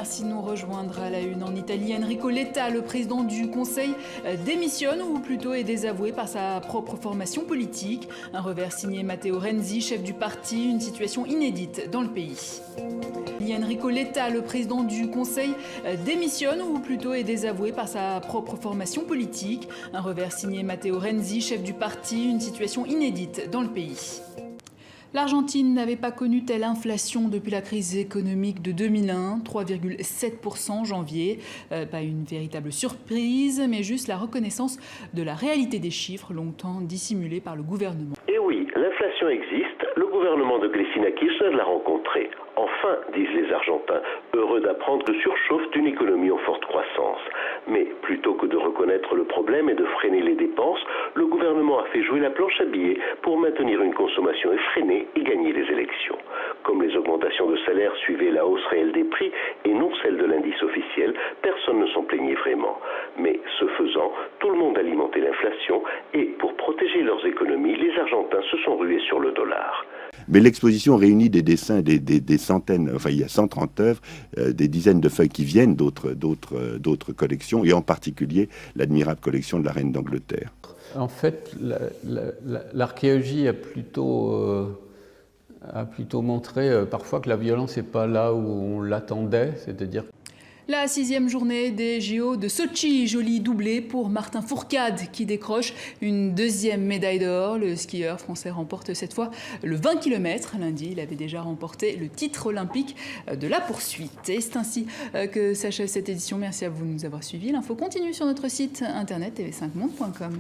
merci de nous rejoindre à la une. En Italie, Enrico Letta, le président du Conseil, démissionne ou plutôt est désavoué par sa propre formation politique. Un revers signé Matteo Renzi, chef du parti, une situation inédite dans le pays. Enrico Letta, le président du Conseil, démissionne ou plutôt est désavoué par sa propre formation politique. Un revers signé Matteo Renzi, chef du parti, une situation inédite dans le pays. L'Argentine n'avait pas connu telle inflation depuis la crise économique de 2001, 3,7% en janvier. Pas une véritable surprise, mais juste la reconnaissance de la réalité des chiffres longtemps dissimulés par le gouvernement. Et oui, l'inflation existe, le gouvernement de Cristina Kirchner l'a rencontrée. Enfin, disent les Argentins, heureux d'apprendre que surchauffe d'une économie en forte croissance. Mais plutôt que de reconnaître le problème et de freiner les dépenses, le gouvernement a fait jouer la planche à billets pour maintenir une consommation effrénée et gagner les élections. Comme les augmentations de salaire suivaient la hausse réelle des prix et non celle de l'indice officiel, personne ne s'en plaignait vraiment. Mais ce faisant, tout le monde alimentait l'inflation et pour protéger leurs économies, les Argentins se sont rués sur le dollar. Mais l'exposition réunit des dessins, des centaines, enfin il y a 130 œuvres, des dizaines de feuilles qui viennent d'autres collections, et en particulier l'admirable collection de la reine d'Angleterre. En fait, l'archéologie a plutôt montré parfois que la violence n'est pas là où on l'attendait, c'est-à-dire... La 6e journée des JO de Sochi, joli doublé pour Martin Fourcade qui décroche une 2e médaille d'or. Le skieur français remporte cette fois le 20 km. Lundi, il avait déjà remporté le titre olympique de la poursuite. Et c'est ainsi que s'achève cette édition. Merci à vous de nous avoir suivis. L'info continue sur notre site internet tv5monde.com.